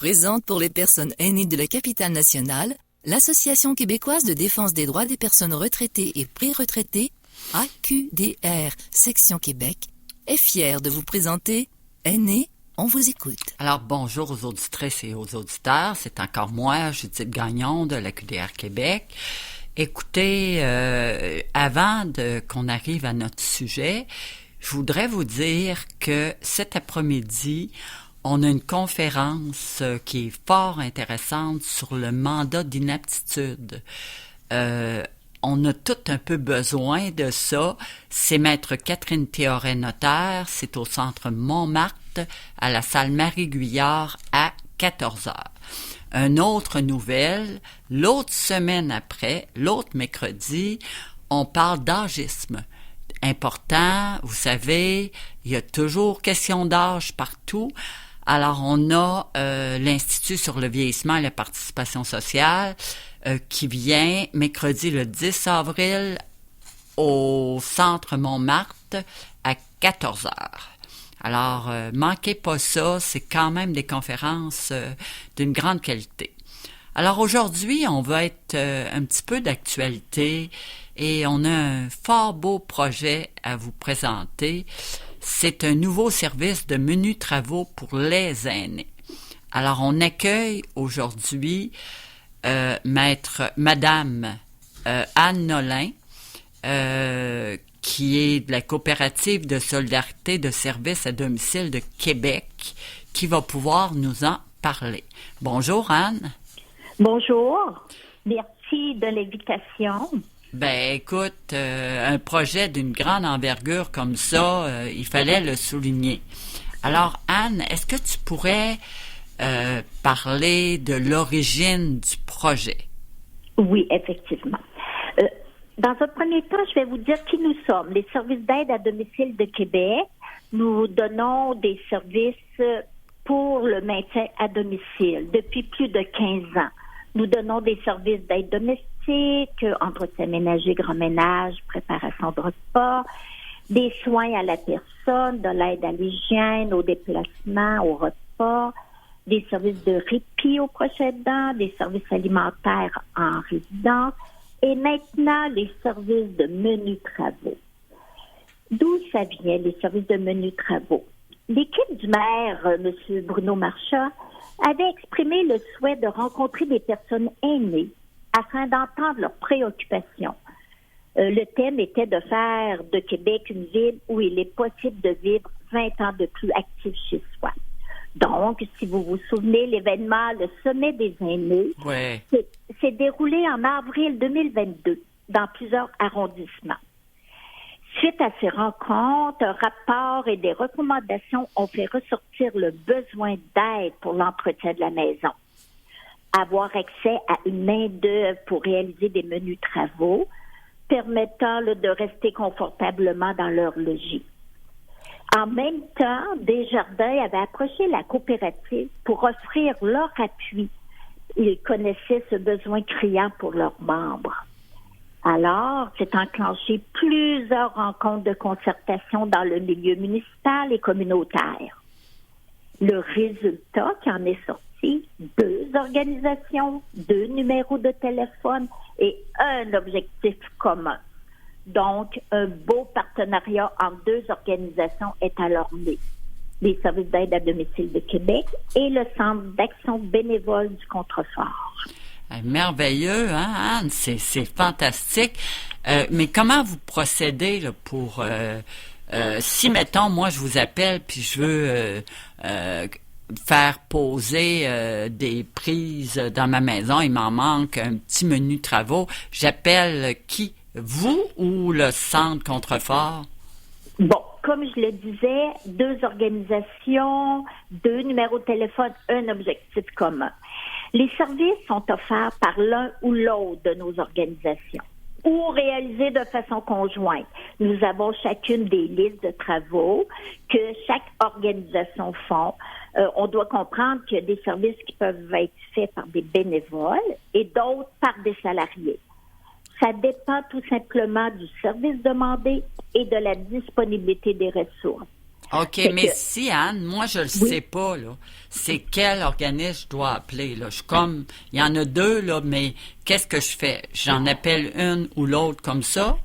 Présente pour les personnes aînées de la capitale nationale, l'Association québécoise de défense des droits des personnes retraitées et pré-retraitées, AQDR, Section Québec, est fière de vous présenter Aînés, on vous écoute. Alors, bonjour aux auditrices et aux auditeurs. C'est encore moi, Judith Gagnon de l'AQDR Québec. Écoutez, avant qu'on arrive à notre sujet, je voudrais vous dire que cet après-midi, on a une conférence qui est fort intéressante sur le mandat d'inaptitude. On a tout un peu besoin de ça. C'est Maître Catherine Théoret-Notaire, c'est au Centre Montmartre, à la salle Marie-Guyard, à 14 heures. Une autre nouvelle, l'autre semaine après, l'autre mercredi, on parle d'agisme. Important, vous savez, il y a toujours question d'âge partout. Alors, on a l'Institut sur le vieillissement et la participation sociale qui vient mercredi le 10 avril au Centre Montmartre à 14 heures. Alors, manquez pas ça, c'est quand même des conférences d'une grande qualité. Alors aujourd'hui, on va être un petit peu d'actualité et on a un fort beau projet à vous présenter. C'est un nouveau service de menus travaux pour les aînés. Alors, on accueille aujourd'hui Madame Anne Nolin, qui est de la coopérative de solidarité de services à domicile de Québec, qui va pouvoir nous en parler. Bonjour Anne. Bonjour, merci de l'invitation. Ben écoute, un projet d'une grande envergure comme ça, il fallait le souligner. Alors Anne, est-ce que tu pourrais parler de l'origine du projet? Oui, effectivement. Dans un premier temps, je vais vous dire qui nous sommes. Les services d'aide à domicile de Québec, nous donnons des services pour le maintien à domicile depuis plus de 15 ans. Nous donnons des services d'aide domestique, entretien ménager, grand ménage, préparation de repas, des soins à la personne, de l'aide à l'hygiène, au déplacement, au repas, des services de répit aux proches aidants, des services alimentaires en résidence et maintenant les services de menus travaux. D'où ça vient, les services de menus travaux? L'équipe du maire, M. Bruno Marchand, avait exprimé le souhait de rencontrer des personnes aînées afin d'entendre leurs préoccupations. Le thème était de faire de Québec une ville où il est possible de vivre 20 ans de plus actif chez soi. Donc, si vous vous souvenez, l'événement, le Sommet des aînés, s'est déroulé en avril 2022 dans plusieurs arrondissements. Suite à ces rencontres, un rapport et des recommandations ont fait ressortir le besoin d'aide pour l'entretien de la maison. Avoir accès à une main-d'œuvre pour réaliser des menus travaux permettant de rester confortablement dans leur logis. En même temps, Desjardins avait approché la coopérative pour offrir leur appui. Ils connaissaient ce besoin criant pour leurs membres. Alors, c'est enclenché plusieurs rencontres de concertation dans le milieu municipal et communautaire. Le résultat qui en est sorti, 2 organisations, 2 numéros de téléphone et un objectif commun. Donc, un beau partenariat entre 2 organisations est alors né. Les services d'aide à domicile de Québec et le Centre d'action bénévole du Contrefort. Merveilleux, hein, Anne? C'est fantastique. Mais comment vous procédez là, pour... si, mettons, moi, je vous appelle puis je veux faire poser des prises dans ma maison, il m'en manque un petit menu travaux, j'appelle qui? Vous ou le Centre Contrefort? Bon, comme je le disais, 2 organisations, 2 numéros de téléphone, un objectif commun. Les services sont offerts par l'un ou l'autre de nos organisations ou réalisés de façon conjointe. Nous avons chacune des listes de travaux que chaque organisation font. On doit comprendre qu'il y a des services qui peuvent être faits par des bénévoles et d'autres par des salariés. Ça dépend tout simplement du service demandé et de la disponibilité des ressources. OK, Fait mais que- si, Anne, moi, je le sais pas, là, c'est quel organisme je dois appeler, là? Je suis comme, il y en a deux, là, mais qu'est-ce que je fais? J'en appelle une ou l'autre comme ça?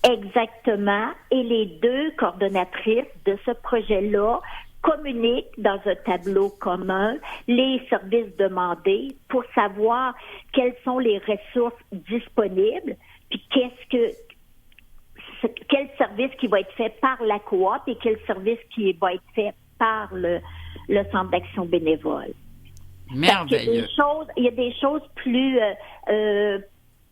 Exactement. Et les deux coordonnatrices de ce projet-là communiquent dans un tableau commun les services demandés pour savoir quelles sont les ressources disponibles, puis quel service qui va être fait par la coop et quel service qui va être fait par le Centre d'action bénévole. Merveilleux. Il y a des choses plus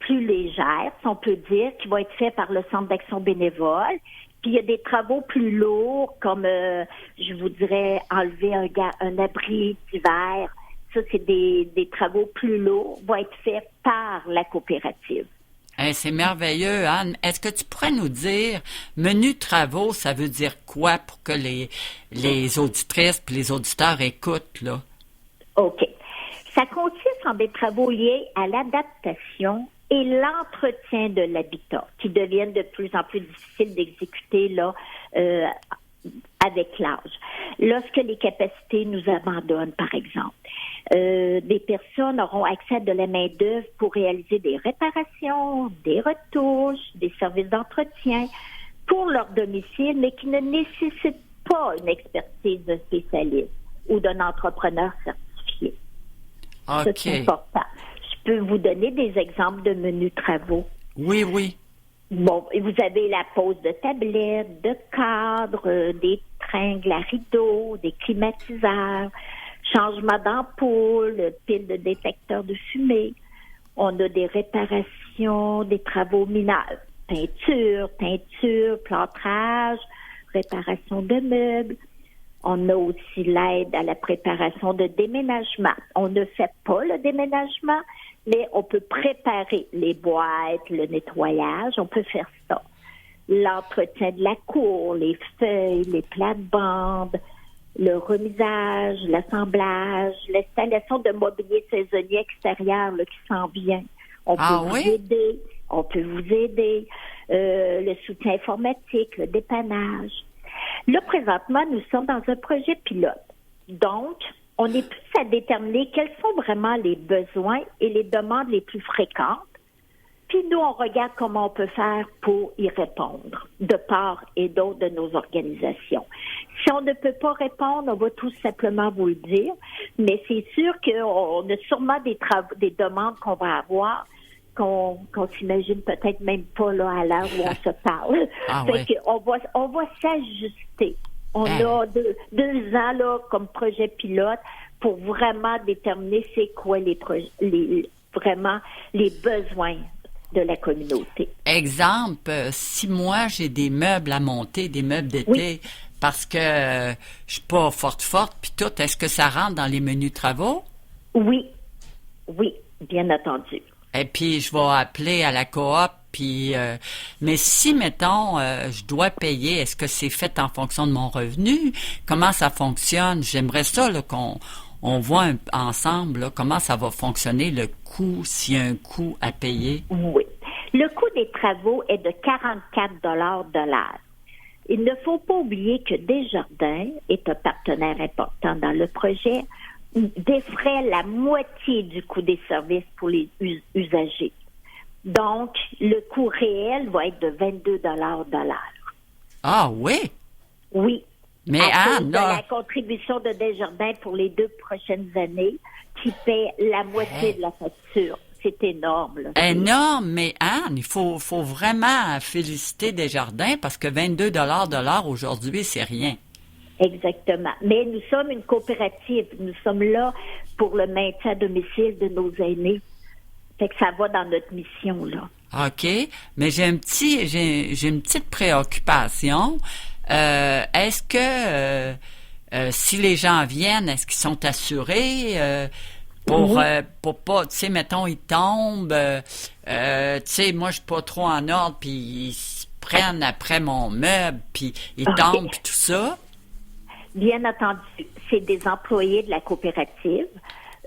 légères, si on peut dire, qui vont être faites par le Centre d'action bénévole. Puis il y a des travaux plus lourds, comme, je vous dirais, enlever un abri d'hiver. Ça, c'est des travaux plus lourds, vont être faits par la coopérative. Hey, c'est merveilleux, Anne. Est-ce que tu pourrais nous dire, menu travaux, ça veut dire quoi pour que les auditrices et les auditeurs écoutent, là? OK. Ça consiste en des travaux liés à l'adaptation et l'entretien de l'habitat, qui deviennent de plus en plus difficiles d'exécuter là avec l'âge. Lorsque les capacités nous abandonnent, par exemple, des personnes auront accès à de la main-d'œuvre pour réaliser des réparations, des retouches, des services d'entretien pour leur domicile, mais qui ne nécessitent pas une expertise d'un spécialiste ou d'un entrepreneur certifié. OK. Ça, c'est important. Je peux vous donner des exemples de menus travaux. Oui, oui. Bon, et vous avez la pose de tablettes, de cadres, des tringles à rideaux, des climatiseurs, changement d'ampoule, pile de détecteurs de fumée. On a des réparations, des travaux mineurs, teinture, plâtrage, réparation de meubles. On a aussi l'aide à la préparation de déménagement. On ne fait pas le déménagement, mais on peut préparer les boîtes, le nettoyage, on peut faire ça. L'entretien de la cour, les feuilles, les plates-bandes, le remisage, l'assemblage, l'installation de mobilier saisonnier extérieur là, qui s'en vient. On peut vous aider. Le soutien informatique, le dépannage. Là, présentement, nous sommes dans un projet pilote. Donc, on est plus à déterminer quels sont vraiment les besoins et les demandes les plus fréquentes. Puis nous, on regarde comment on peut faire pour y répondre, de part et d'autre de nos organisations. Si on ne peut pas répondre, on va tout simplement vous le dire, mais c'est sûr qu'on a sûrement des demandes qu'on va avoir qu'on s'imagine peut-être même pas là à l'heure où on se parle. On va s'ajuster. On a deux ans là comme projet pilote pour vraiment déterminer c'est quoi vraiment les besoins de la communauté. Exemple, si moi j'ai des meubles à monter, des meubles d'été, parce que je suis pas forte, puis tout, est-ce que ça rentre dans les menus travaux? Oui, bien entendu. Et puis, je vais appeler à la coop, puis... mais si, mettons, je dois payer, est-ce que c'est fait en fonction de mon revenu? Comment ça fonctionne? J'aimerais ça là, qu'on voit ensemble là, comment ça va fonctionner, le coût, s'il y a un coût à payer. Oui. Le coût des travaux est de 44 $ de l'heure. Il ne faut pas oublier que Desjardins est un partenaire important dans le projet, défraie la moitié du coût des services pour les usagers. Donc, le coût réel va être de 22 $ de l'heure. Ah oui? Oui. Mais Anne, la contribution de Desjardins pour les 2 prochaines années qui paie la moitié de la facture. C'est énorme. Là. Énorme, mais Anne, il faut vraiment féliciter Desjardins parce que 22 $ de l'heure aujourd'hui, c'est rien. Exactement. Mais nous sommes une coopérative. Nous sommes là pour le maintien à domicile de nos aînés. Fait que ça va dans notre mission, là. OK. Mais j'ai une petite préoccupation. Est-ce que si les gens viennent, est-ce qu'ils sont assurés pour pas, tu sais, mettons, ils tombent, tu sais, moi, je suis pas trop en ordre, puis ils se prennent après mon meuble, puis ils tombent, puis tout ça? Bien entendu, c'est des employés de la coopérative.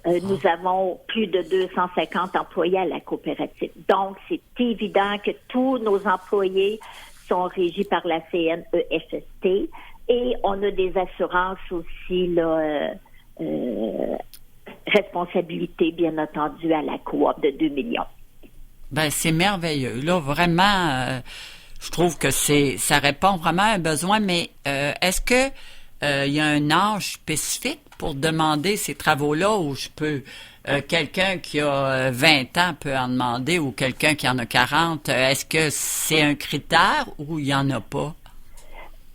Nous avons plus de 250 employés à la coopérative. Donc, c'est évident que tous nos employés sont régis par la CNEFST Et on a des assurances aussi, là, responsabilité, bien entendu, à la coop de 2 millions. Ben, c'est merveilleux. Là, vraiment, je trouve que ça répond vraiment à un besoin, mais est-ce que il y a un âge spécifique pour demander ces travaux-là où je peux quelqu'un qui a 20 ans peut en demander ou quelqu'un qui en a 40, est-ce que c'est un critère ou il n'y en a pas?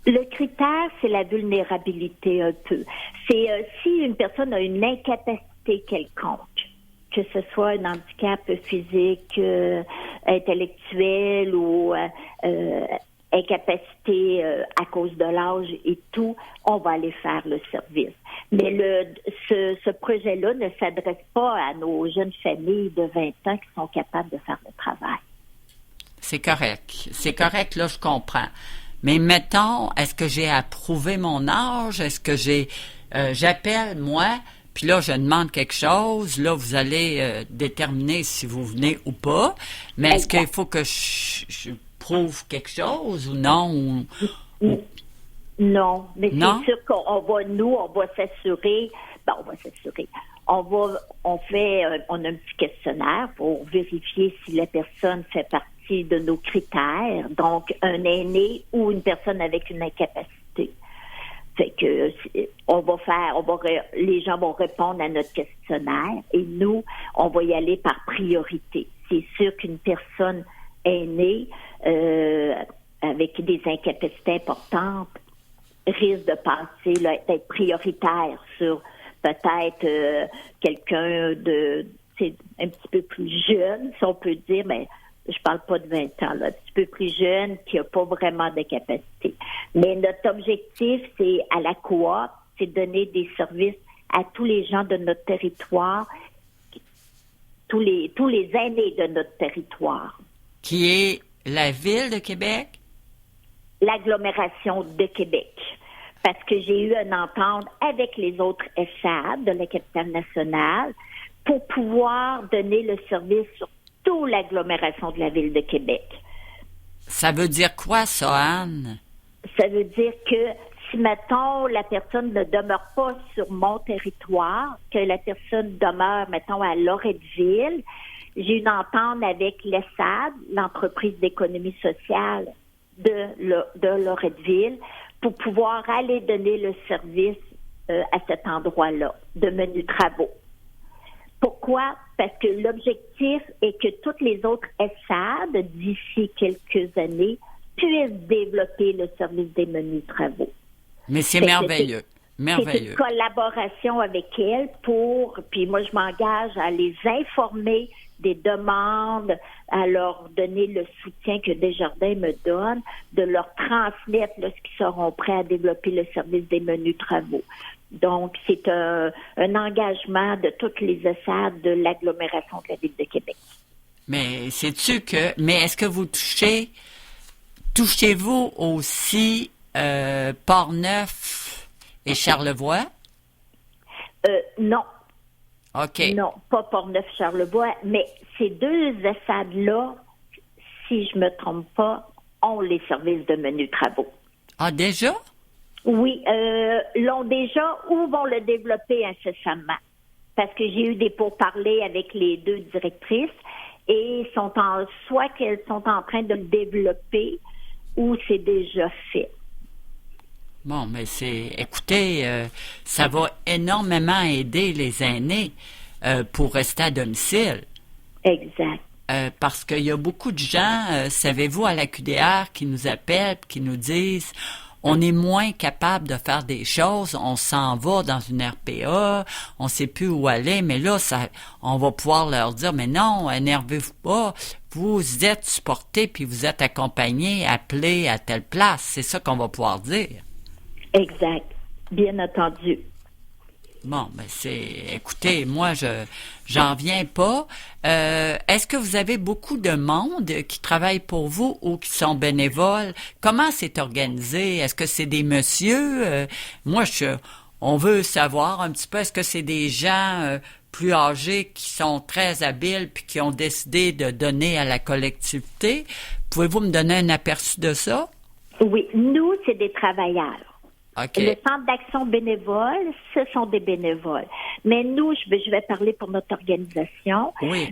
Le critère, c'est la vulnérabilité un peu. C'est si une personne a une incapacité quelconque, que ce soit un handicap physique, intellectuel ou incapacité à cause de l'âge et tout, on va aller faire le service. Mais ce projet-là ne s'adresse pas à nos jeunes familles de 20 ans qui sont capables de faire le travail. C'est correct. C'est correct, là, je comprends. Mais mettons, est-ce que j'ai approuvé mon âge? Est-ce que j'appelle, moi, puis là, je demande quelque chose. Là, vous allez déterminer si vous venez ou pas. Mais est-ce qu'il faut que je prouve quelque chose ou non? Non, mais non? c'est sûr qu'on va s'assurer. On va s'assurer. On a un petit questionnaire pour vérifier si la personne fait partie de nos critères, donc un aîné ou une personne avec une incapacité. Fait que les gens vont répondre à notre questionnaire et nous, on va y aller par priorité. C'est sûr qu'une personne aînée avec des incapacités importantes risque de passer, là, d'être prioritaire sur peut-être quelqu'un un petit peu plus jeune, si on peut dire, mais je parle pas de 20 ans, là, un petit peu plus jeune, qui n'a pas vraiment de capacité. Mais notre objectif, c'est à la coop, c'est de donner des services à tous les gens de notre territoire, tous les aînés de notre territoire. Qui est la Ville de Québec? L'agglomération de Québec. Parce que j'ai eu une entente avec les autres SAD de la capitale nationale pour pouvoir donner le service sur toute l'agglomération de la Ville de Québec. Ça veut dire quoi, ça, Anne? Ça veut dire que si, mettons, la personne ne demeure pas sur mon territoire, que la personne demeure, mettons, à Loretteville, j'ai une entente avec l'ESSAD, l'entreprise d'économie sociale de Loretteville, pour pouvoir aller donner le service à cet endroit-là, de menus travaux. Pourquoi? Parce que l'objectif est que toutes les autres SAD, d'ici quelques années, puissent développer le service des menus travaux. Mais c'est merveilleux. Merveilleux. C'est une collaboration avec elles puis moi je m'engage à les informer des demandes, à leur donner le soutien que Desjardins me donne, de leur transmettre lorsqu'ils seront prêts à développer le service des menus travaux. Donc, c'est un engagement de toutes les ESAD de l'agglomération de la Ville de Québec. Mais mais est-ce que vous touchez-vous aussi Portneuf et Charlevoix? Non. OK. Non, pas Portneuf-Charlevoix, mais ces deux ESAD-là, si je me trompe pas, ont les services de menus travaux. Ah, déjà? Oui, l'ont déjà ou vont le développer incessamment. Parce que j'ai eu des pourparlers avec les deux directrices et soit qu'elles sont en train de le développer ou c'est déjà fait. Bon, mais écoutez, ça va énormément aider les aînés pour rester à domicile. Exact. Parce qu'il y a beaucoup de gens, savez-vous, à la QDR qui nous appellent, qui nous disent on est moins capable de faire des choses, on s'en va dans une RPA, on ne sait plus où aller, mais là, on va pouvoir leur dire, mais non, énervez-vous pas, vous êtes supportés puis vous êtes accompagnés, appelés à telle place. C'est ça qu'on va pouvoir dire. Exact. Bien entendu. Bon, ben écoutez, moi, j'en viens pas. Est-ce que vous avez beaucoup de monde qui travaille pour vous ou qui sont bénévoles? Comment c'est organisé? Est-ce que c'est des messieurs? Moi, on veut savoir un petit peu, est-ce que c'est des gens plus âgés qui sont très habiles puis qui ont décidé de donner à la collectivité? Pouvez-vous me donner un aperçu de ça? Oui, nous, c'est des travailleurs. OK. Le Centre d'action bénévole, ce sont des bénévoles. Mais nous, je vais parler pour notre organisation. Oui.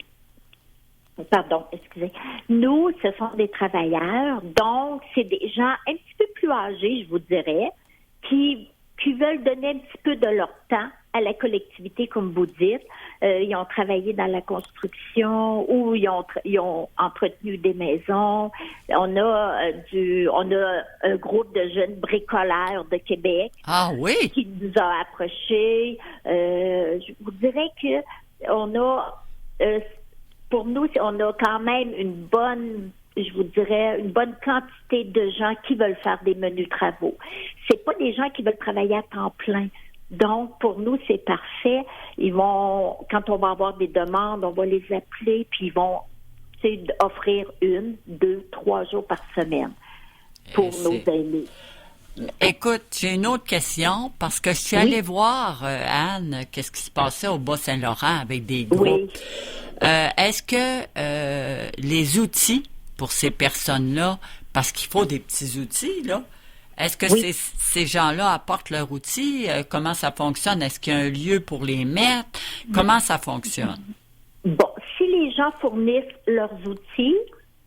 Pardon, excusez. Nous, ce sont des travailleurs, donc c'est des gens un petit peu plus âgés, je vous dirais, qui veulent donner un petit peu de leur temps à la collectivité, comme vous dites. Ils ont travaillé dans la construction ou ils ont entretenu des maisons. On a un groupe de jeunes bricoleurs de Québec qui nous a approchés. Je vous dirais que pour nous, on a quand même une bonne quantité de gens qui veulent faire des menus travaux. C'est pas des gens qui veulent travailler à temps plein. Donc, pour nous, c'est parfait. Quand on va avoir des demandes, on va les appeler, puis ils vont offrir 1, 2, 3 jours par semaine pour nos aînés. Écoute, j'ai une autre question, parce que je suis allée voir, Anne, qu'est-ce qui se passait au Bas-Saint-Laurent avec des groupes. Oui. Est-ce que les outils pour ces personnes-là, parce qu'il faut des petits outils, là, est-ce que ces gens-là apportent leurs outils? Comment ça fonctionne? Est-ce qu'il y a un lieu pour les mettre? Comment ça fonctionne? Bon, si les gens fournissent leurs outils,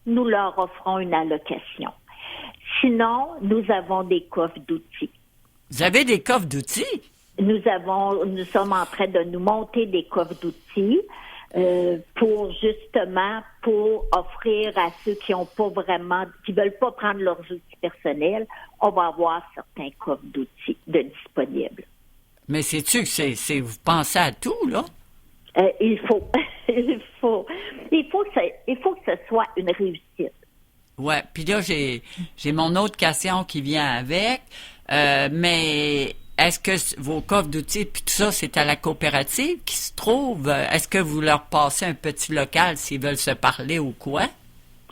nous leur offrons une allocation. Sinon, nous avons des coffres d'outils. Vous avez des coffres d'outils? Nous sommes en train de nous monter des coffres d'outils pour offrir à ceux qui veulent pas prendre leurs outils personnels, on va avoir certains coffres d'outils disponibles. Mais sais-tu que vous pensez à tout, là? Il faut que ce soit une réussite. Ouais, puis là, j'ai mon autre question qui vient avec, mais est-ce que vos coffres d'outils puis tout ça, c'est à la coopérative qui se trouve? Est-ce que vous leur passez un petit local s'ils veulent se parler ou quoi?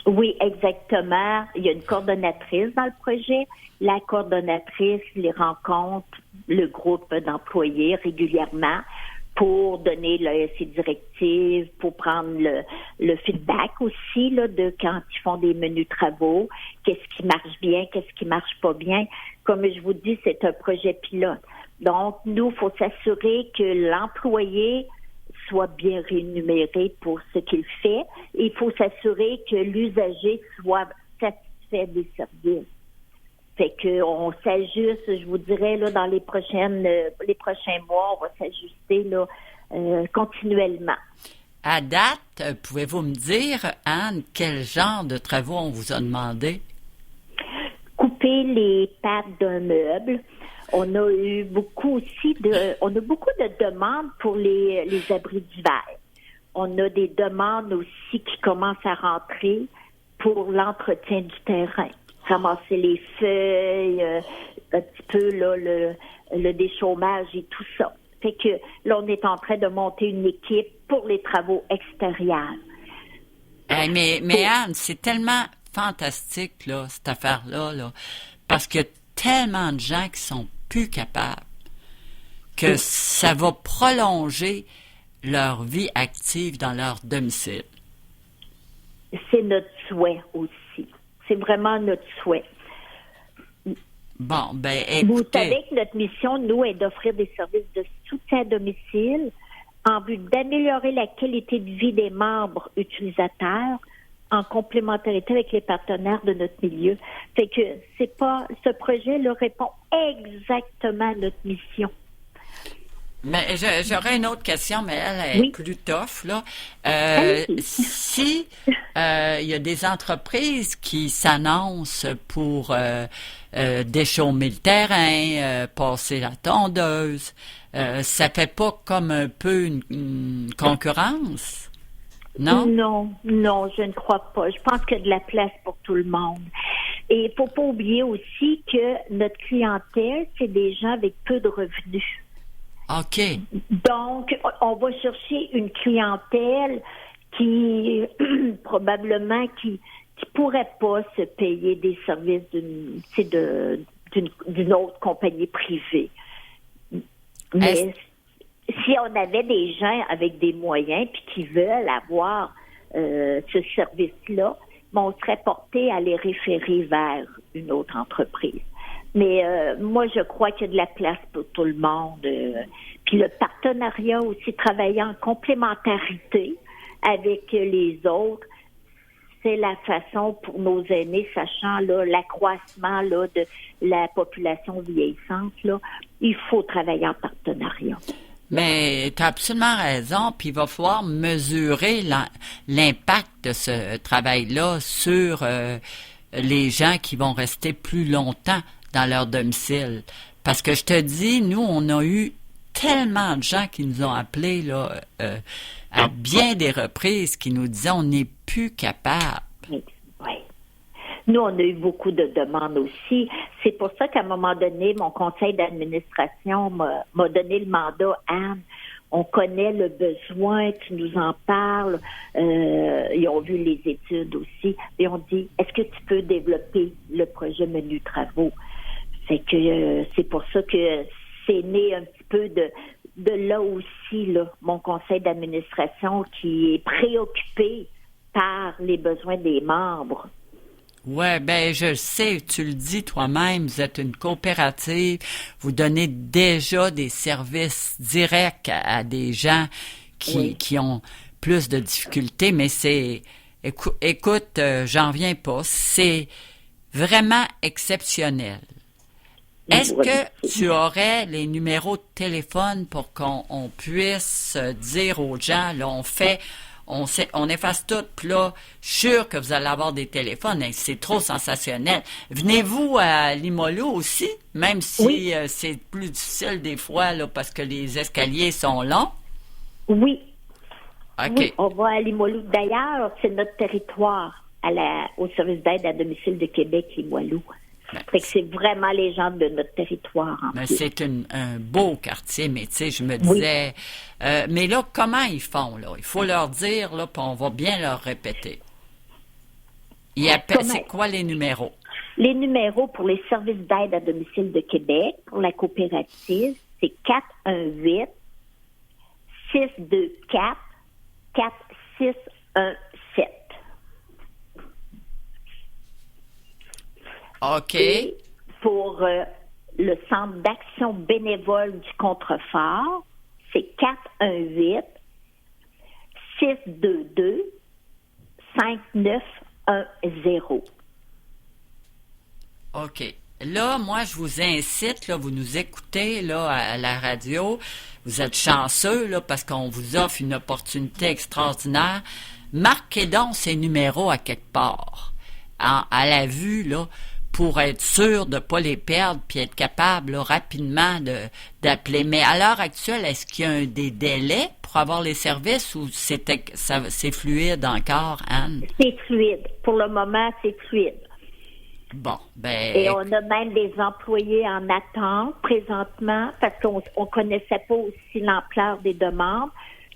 Oui, exactement. Il y a une coordonnatrice dans le projet. La coordonnatrice les rencontre, le groupe d'employés régulièrement pour donner ses directives, pour prendre le feedback aussi là, de quand ils font des menus travaux, qu'est-ce qui marche bien, qu'est-ce qui marche pas bien. Comme je vous dis, c'est un projet pilote. Donc, nous, il faut s'assurer que l'employé soit bien rémunéré pour ce qu'il fait. Et il faut s'assurer que l'usager soit satisfait des services. Fait qu'on s'ajuste, je vous dirais, là, dans les prochains mois, on va s'ajuster là, continuellement. À date, pouvez-vous me dire, Anne, quel genre de travaux on vous a demandé? Couper les pattes d'un meuble. On a eu beaucoup de demandes pour les abris d'hiver. On a des demandes aussi qui commencent à rentrer pour l'entretien du terrain. Ramasser les feuilles, un petit peu là, le déchômage et tout ça. Fait que là, on est en train de monter une équipe pour les travaux extérieurs. Mais Anne, c'est tellement fantastique, là, cette affaire-là, là, parce qu'il y a tellement de gens qui sont plus capables que ça va prolonger leur vie active dans leur domicile. C'est notre souhait aussi. C'est vraiment notre souhait. Bon, ben, écoutez... Vous savez que notre mission, nous, est d'offrir des services de soutien à domicile en vue d'améliorer la qualité de vie des membres utilisateurs en complémentarité avec les partenaires de notre milieu. Fait que ce projet-là répond exactement à notre mission. Mais j'aurais une autre question, mais elle est plus tough, là. Si il y a des entreprises qui s'annoncent pour déchaumer le terrain, passer la tondeuse, ça fait pas comme un peu une concurrence? Non? Non, je ne crois pas. Je pense qu'il y a de la place pour tout le monde. Et il ne faut pas oublier aussi que notre clientèle, c'est des gens avec peu de revenus. OK. Donc, on va chercher une clientèle qui, probablement, qui pourrait pas se payer des services d'une autre compagnie privée. Mais si on avait des gens avec des moyens puis qui veulent avoir ce service-là, on serait porté à les référer vers une autre entreprise. Mais moi, je crois qu'il y a de la place pour tout le monde. Puis le partenariat aussi, travailler en complémentarité avec les autres, c'est la façon pour nos aînés, sachant là, l'accroissement là, de la population vieillissante, là, il faut travailler en partenariat. Mais tu as absolument raison, puis il va falloir mesurer l'impact de ce travail-là sur les gens qui vont rester plus longtemps dans leur domicile. Parce que je te dis, nous, on a eu tellement de gens qui nous ont appelés là, à bien des reprises, qui nous disaient on n'est plus capable. Oui. Nous, on a eu beaucoup de demandes aussi. C'est pour ça qu'à un moment donné, mon conseil d'administration m'a donné le mandat, Anne. On connaît le besoin, tu nous en parles. Ils ont vu les études aussi. Et on dit, est-ce que tu peux développer le projet Menu Travaux? C'est que c'est pour ça que c'est né un petit peu de là aussi, là, mon conseil d'administration qui est préoccupé par les besoins des membres. Ouais, ben je le sais, tu le dis toi-même, vous êtes une coopérative, vous donnez déjà des services directs à des gens qui ont plus de difficultés, mais c'est, écoute, j'en reviens pas, c'est vraiment exceptionnel. Est-ce que tu aurais les numéros de téléphone pour qu'on puisse dire aux gens, là, on efface tout, puis là, je suis sûr que vous allez avoir des téléphones, hein, c'est trop sensationnel. Venez-vous à Limoilou aussi, même si c'est plus difficile des fois, là, parce que les escaliers sont longs? Oui. OK. Oui, on va à Limoilou. D'ailleurs, c'est notre territoire au service d'aide à domicile de Québec, Limoilou. Fait que c'est vraiment les gens de notre territoire. Mais c'est un beau quartier, mais tu sais, je me disais... mais là, comment ils font, là? Il faut leur dire, là, puis on va bien leur répéter. C'est quoi les numéros? Les numéros pour les services d'aide à domicile de Québec, pour la coopérative, c'est 418-624-4617. OK. Et pour le Centre d'action bénévole du Contrefort, c'est 418-622-5910. OK. Là, moi, je vous incite, là, vous nous écoutez là, à la radio. Vous êtes chanceux là, parce qu'on vous offre une opportunité extraordinaire. Marquez donc ces numéros à quelque part, à la vue, là, pour être sûr de ne pas les perdre puis être capable là, rapidement d'appeler. Mais à l'heure actuelle, est-ce qu'il y a des délais pour avoir les services ou c'est fluide encore, Anne? C'est fluide. Pour le moment, c'est fluide. Bon, ben... Et on a même des employés en attente présentement parce qu'on ne connaissait pas aussi l'ampleur des demandes.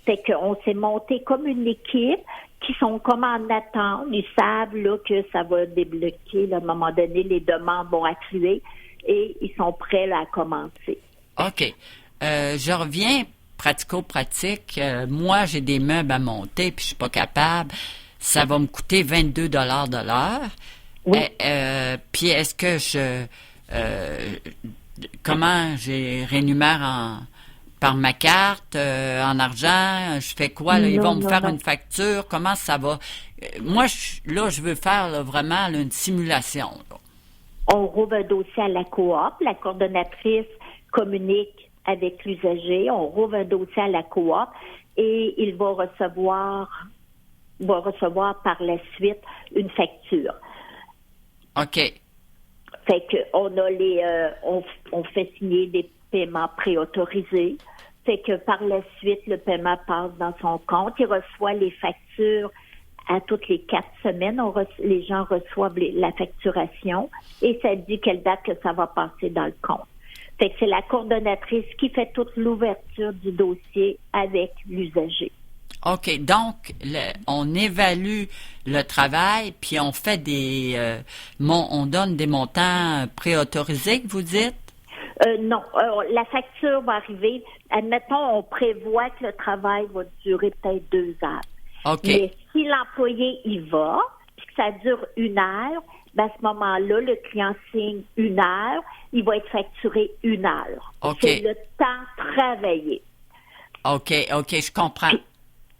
Fait qu'on s'est monté comme une équipe qui sont comme en attente. Ils savent là, que ça va débloquer. Là, à un moment donné, les demandes vont affluer et ils sont prêts là, à commencer. OK. Je reviens pratico-pratique. Moi, j'ai des meubles à monter puis je suis pas capable. Ça va me coûter 22 $ de l'heure. Oui. Puis est-ce que comment j'ai rémunère par ma carte, en argent, je fais quoi? Là? Ils vont me faire une facture. Comment ça va? Moi, je veux faire là, vraiment là, une simulation. Là. On rouvre un dossier à la coop. La coordonnatrice communique avec l'usager. On rouvre un dossier à la coop et il va recevoir par la suite une facture. OK. Fait que on a on fait signer des paiements préautorisés. Fait que par la suite, le paiement passe dans son compte. Il reçoit les factures à toutes les 4 semaines. Les gens reçoivent la facturation et ça dit quelle date que ça va passer dans le compte. Fait que c'est la coordonnatrice qui fait toute l'ouverture du dossier avec l'usager. OK. Donc, on évalue le travail, puis on fait on donne des montants préautorisés, que vous dites? Non. La facture va arriver. Admettons, on prévoit que le travail va durer peut-être 2 heures. OK. Mais si l'employé y va, puis que ça dure 1 heure, ben, à ce moment-là, le client signe 1 heure, il va être facturé 1 heure. OK. C'est le temps travaillé. OK, je comprends. Puis,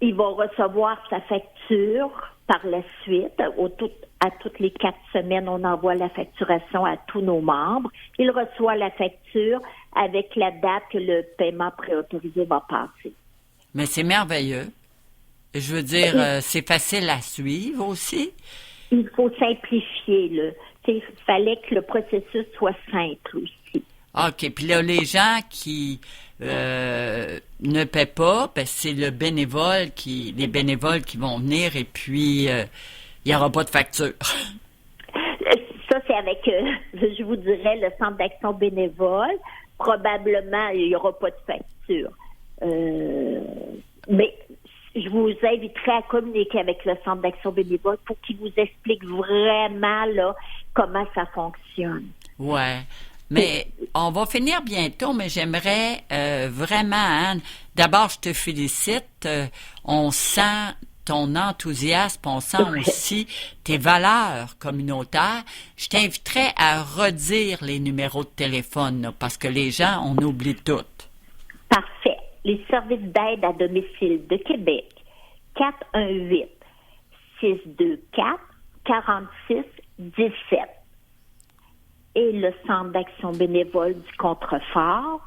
il va recevoir sa facture par la suite. À toutes les 4 semaines, on envoie la facturation à tous nos membres. Il reçoit la facture avec la date que le paiement préautorisé va passer. Mais c'est merveilleux. Je veux dire, c'est facile à suivre aussi. Il faut simplifier. Il fallait que le processus soit simple aussi. OK. Puis là, les gens qui ne paient pas, ben, c'est les bénévoles qui vont venir et puis il n'y aura pas de facture. Ça, c'est avec, je vous dirais, le Centre d'action bénévole. Probablement, il n'y aura pas de facture. Mais je vous inviterai à communiquer avec le Centre d'action bénévole pour qu'il vous explique vraiment là, comment ça fonctionne. Ouais. Mais on va finir bientôt, mais j'aimerais vraiment, Anne, d'abord, je te félicite. On sent ton enthousiasme, on sent aussi tes valeurs communautaires. Je t'inviterais à redire les numéros de téléphone, là, parce que les gens, on oublie tout. Parfait. Les services d'aide à domicile de Québec, 418-624-4617. Et le Centre d'action bénévole du Contrefort,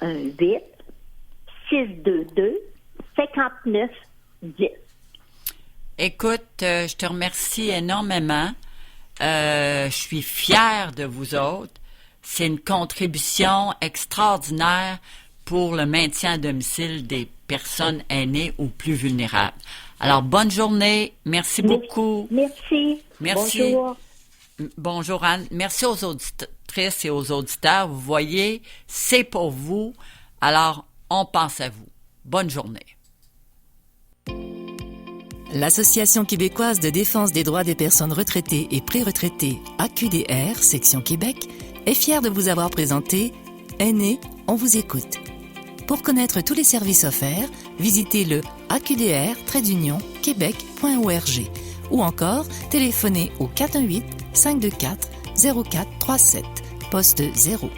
418-622-5910. Écoute, je te remercie énormément. Je suis fière de vous autres. C'est une contribution extraordinaire pour le maintien à domicile des personnes aînées ou plus vulnérables. Alors, bonne journée. Merci beaucoup. Merci. Bonjour. Bonjour, Anne. Merci aux auditrices et aux auditeurs. Vous voyez, c'est pour vous. Alors, on pense à vous. Bonne journée. L'Association québécoise de défense des droits des personnes retraitées et pré-retraitées, AQDR, section Québec, est fière de vous avoir présenté Aînés, on vous écoute. Pour connaître tous les services offerts, visitez le aqdr-québec.org ou encore téléphonez au 418-524-0437, poste 0.